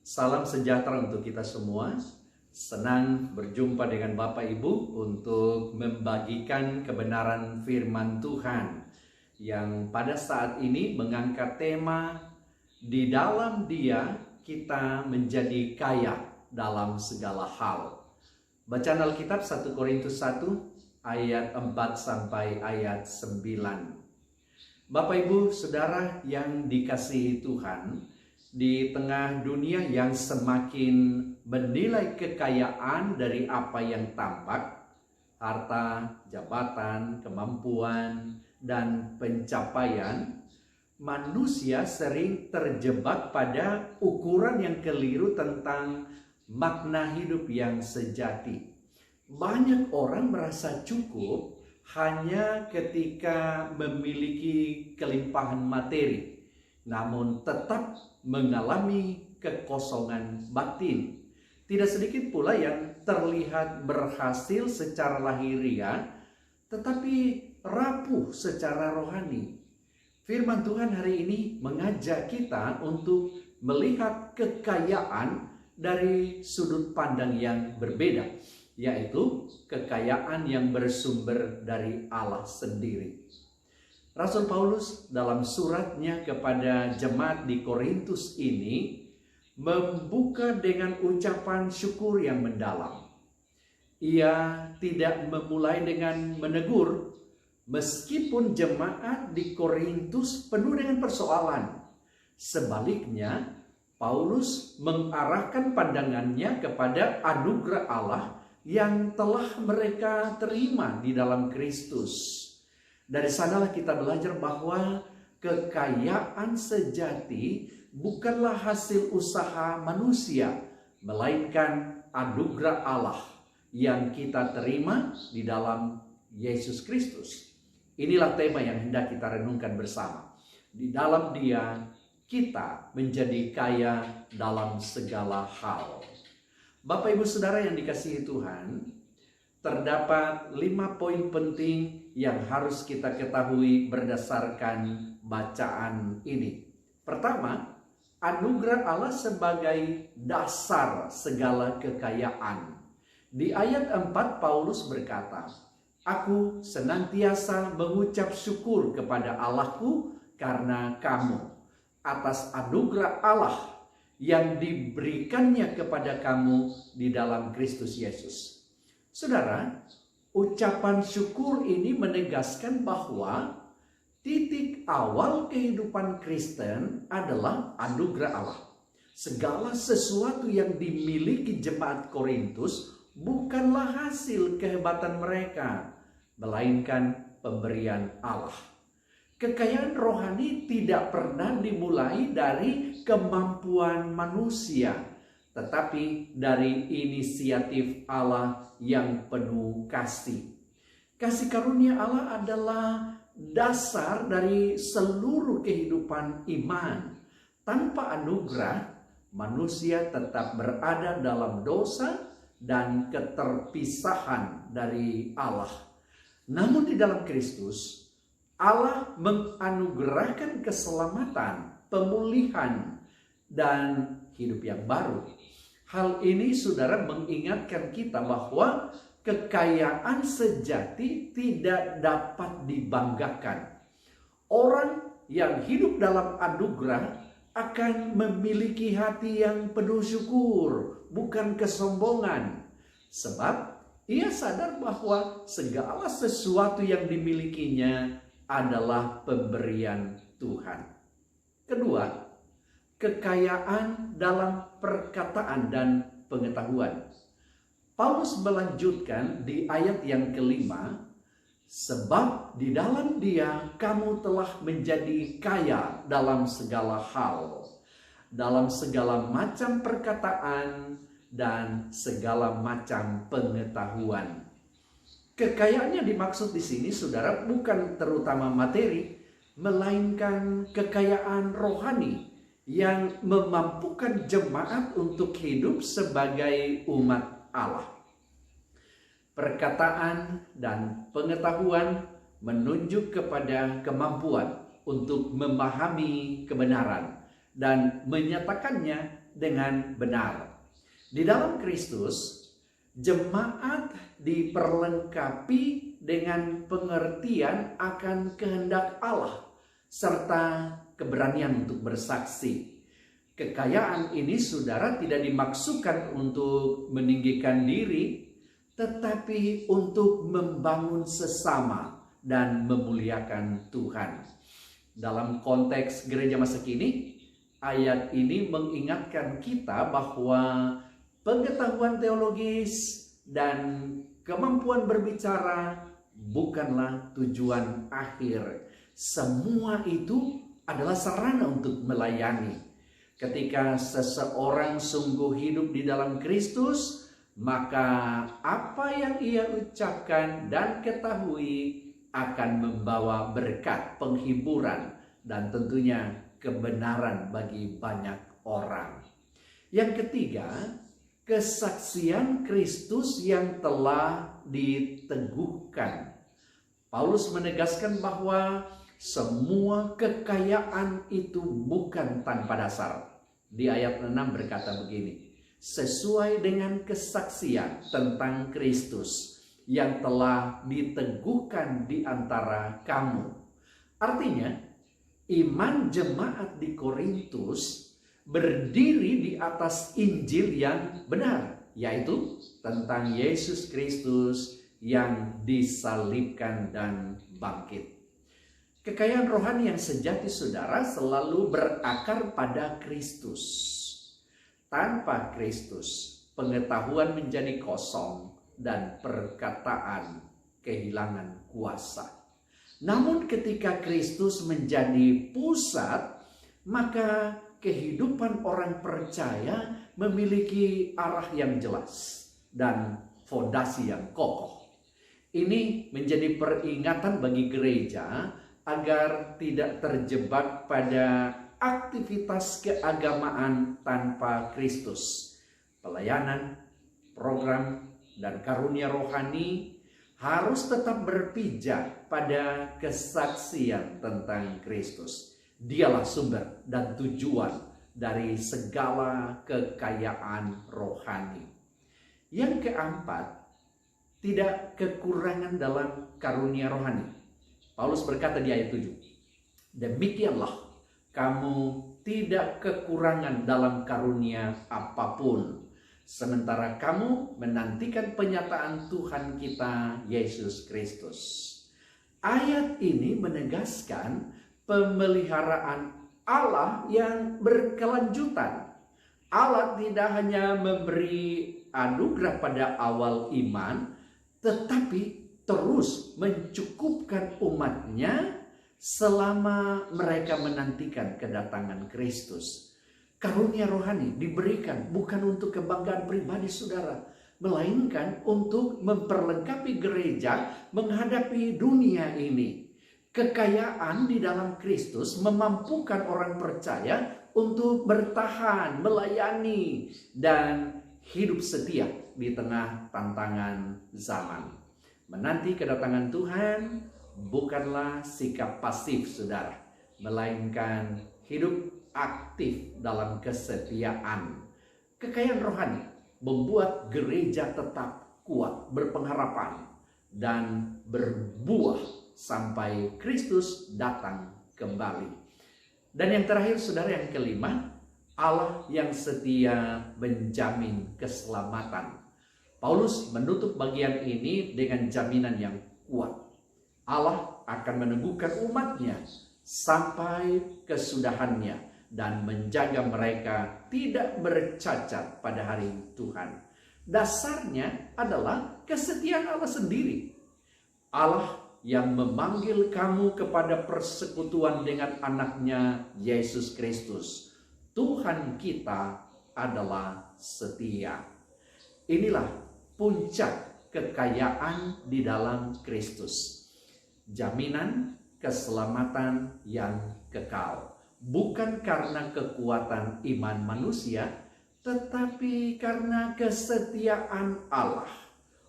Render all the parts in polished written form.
Salam sejahtera untuk kita semua. Senang berjumpa dengan Bapak Ibu untuk membagikan kebenaran firman Tuhan yang pada saat ini mengangkat tema di dalam Dia kita menjadi kaya dalam segala hal. Bacaan Alkitab 1 Korintus 1 ayat 4 sampai ayat 9. Bapak Ibu Saudara yang dikasihi Tuhan, di tengah dunia yang semakin menilai kekayaan dari apa yang tampak, harta, jabatan, kemampuan, dan pencapaian, manusia sering terjebak pada ukuran yang keliru tentang makna hidup yang sejati. Banyak orang merasa cukup hanya ketika memiliki kelimpahan materi, namun tetap mengalami kekosongan batin. Tidak sedikit pula yang terlihat berhasil secara lahiriah, tetapi rapuh secara rohani. Firman Tuhan hari ini mengajak kita untuk melihat kekayaan dari sudut pandang yang berbeda, yaitu kekayaan yang bersumber dari Allah sendiri. Rasul Paulus dalam suratnya kepada jemaat di Korintus ini membuka dengan ucapan syukur yang mendalam. Ia tidak memulai dengan menegur, meskipun jemaat di Korintus penuh dengan persoalan. Sebaliknya, Paulus mengarahkan pandangannya kepada anugerah Allah yang telah mereka terima di dalam Kristus. Dari sanalah kita belajar bahwa kekayaan sejati bukanlah hasil usaha manusia, melainkan anugerah Allah yang kita terima di dalam Yesus Kristus. Inilah tema yang hendak kita renungkan bersama. Di dalam Dia kita menjadi kaya dalam segala hal. Bapak Ibu Saudara yang dikasihi Tuhan, terdapat 5 poin penting yang harus kita ketahui berdasarkan bacaan ini. Pertama, anugerah Allah sebagai dasar segala kekayaan. Di ayat 4 Paulus berkata, "Aku senantiasa mengucap syukur kepada Allahku karena kamu, atas anugerah Allah yang diberikannya kepada kamu di dalam Kristus Yesus." Saudara, ucapan syukur ini menegaskan bahwa titik awal kehidupan Kristen adalah anugerah Allah. Segala sesuatu yang dimiliki jemaat Korintus bukanlah hasil kehebatan mereka, melainkan pemberian Allah. Kekayaan rohani tidak pernah dimulai dari kemampuan manusia, tetapi dari inisiatif Allah yang penuh kasih. Kasih karunia Allah adalah dasar dari seluruh kehidupan iman. Tanpa anugerah, manusia tetap berada dalam dosa dan keterpisahan dari Allah. Namun di dalam Kristus, Allah menganugerahkan keselamatan, pemulihan, dan hidup yang baru. Hal ini saudara mengingatkan kita bahwa kekayaan sejati tidak dapat dibanggakan. Orang yang hidup dalam anugerah akan memiliki hati yang penuh syukur, bukan kesombongan. Sebab ia sadar bahwa segala sesuatu yang dimilikinya adalah pemberian Tuhan. Kedua, kekayaan dalam perkataan dan pengetahuan. Paulus melanjutkan di ayat yang kelima, "Sebab di dalam Dia kamu telah menjadi kaya dalam segala hal, dalam segala macam perkataan dan segala macam pengetahuan." Kekayaan yang dimaksud di sini, saudara, bukan terutama materi, melainkan kekayaan rohani yang memampukan jemaat untuk hidup sebagai umat Allah. Perkataan dan pengetahuan menunjuk kepada kemampuan untuk memahami kebenaran dan menyatakannya dengan benar. Di dalam Kristus, jemaat diperlengkapi dengan pengertian akan kehendak Allah serta keberanian untuk bersaksi. Kekayaan ini, saudara, tidak dimaksudkan untuk meninggikan diri, tetapi untuk membangun sesama dan memuliakan Tuhan. Dalam konteks gereja masa kini, ayat ini mengingatkan kita bahwa pengetahuan teologis dan kemampuan berbicara bukanlah tujuan akhir. Semua itu adalah sarana untuk melayani. Ketika seseorang sungguh hidup di dalam Kristus, maka apa yang ia ucapkan dan ketahui akan membawa berkat, penghiburan, dan tentunya kebenaran bagi banyak orang. Yang ketiga, kesaksian Kristus yang telah diteguhkan. Paulus menegaskan bahwa semua kekayaan itu bukan tanpa dasar. Di ayat 6 berkata begini, sesuai dengan kesaksian tentang Kristus yang telah diteguhkan di antara kamu. Artinya, iman jemaat di Korintus berdiri di atas Injil yang benar, yaitu tentang Yesus Kristus yang disalibkan dan bangkit. Kekayaan rohani yang sejati, saudara, selalu berakar pada Kristus. Tanpa Kristus, pengetahuan menjadi kosong dan perkataan kehilangan kuasa. Namun ketika Kristus menjadi pusat, maka kehidupan orang percaya memiliki arah yang jelas dan fondasi yang kokoh. Ini menjadi peringatan bagi gereja agar tidak terjebak pada aktivitas keagamaan tanpa Kristus. Pelayanan, program, dan karunia rohani harus tetap berpijak pada kesaksian tentang Kristus. Dialah sumber dan tujuan dari segala kekayaan rohani. Yang keempat, tidak kekurangan dalam karunia rohani. Paulus berkata di ayat 7, demikianlah kamu tidak kekurangan dalam karunia apapun, sementara kamu menantikan penyataan Tuhan kita Yesus Kristus. Ayat ini menegaskan pemeliharaan Allah yang berkelanjutan. Allah tidak hanya memberi anugerah pada awal iman, tetapi terus mencukupkan umatnya selama mereka menantikan kedatangan Kristus. Karunia rohani diberikan bukan untuk kebanggaan pribadi saudara, melainkan untuk memperlengkapi gereja menghadapi dunia ini. Kekayaan di dalam Kristus memampukan orang percaya untuk bertahan, melayani, dan hidup setia di tengah tantangan zaman. Menanti kedatangan Tuhan bukanlah sikap pasif, saudara, melainkan hidup aktif dalam kesetiaan. Kekayaan rohani membuat gereja tetap kuat, berpengharapan, dan berbuah sampai Kristus datang kembali. Dan yang terakhir, saudara, yang kelima, Allah yang setia menjamin keselamatan. Paulus menutup bagian ini dengan jaminan yang kuat. Allah akan meneguhkan umatnya sampai kesudahannya dan menjaga mereka tidak bercacat pada hari Tuhan. Dasarnya adalah kesetiaan Allah sendiri. Allah yang memanggil kamu kepada persekutuan dengan anaknya Yesus Kristus. Tuhan kita adalah setia. Inilah puncak kekayaan di dalam Kristus. Jaminan keselamatan yang kekal. Bukan karena kekuatan iman manusia, tetapi karena kesetiaan Allah.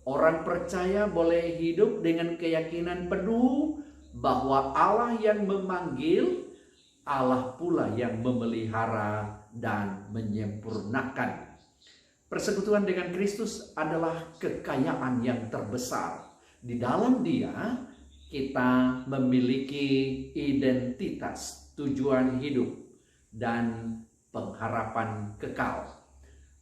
Orang percaya boleh hidup dengan keyakinan penuh bahwa Allah yang memanggil, Allah pula yang memelihara dan menyempurnakan. Persekutuan dengan Kristus adalah kekayaan yang terbesar. Di dalam Dia kita memiliki identitas, tujuan hidup, dan pengharapan kekal.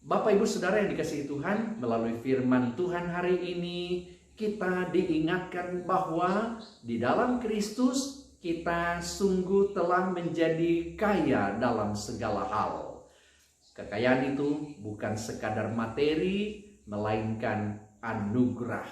Bapak Ibu Saudara yang dikasihi Tuhan, melalui firman Tuhan hari ini kita diingatkan bahwa di dalam Kristus kita sungguh telah menjadi kaya dalam segala hal. Kekayaan itu bukan sekadar materi, melainkan anugerah.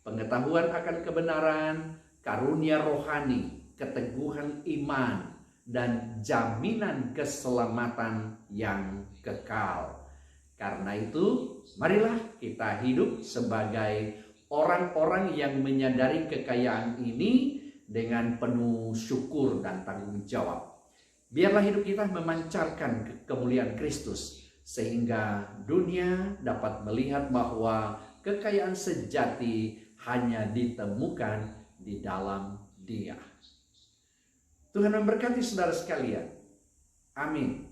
Pengetahuan akan kebenaran, karunia rohani, keteguhan iman, dan jaminan keselamatan yang kekal. Karena itu, marilah kita hidup sebagai orang-orang yang menyadari kekayaan ini dengan penuh syukur dan tanggung jawab. Biarlah hidup kita memancarkan kemuliaan Kristus, sehingga dunia dapat melihat bahwa kekayaan sejati hanya ditemukan di dalam Dia. Tuhan memberkati saudara sekalian. Amin.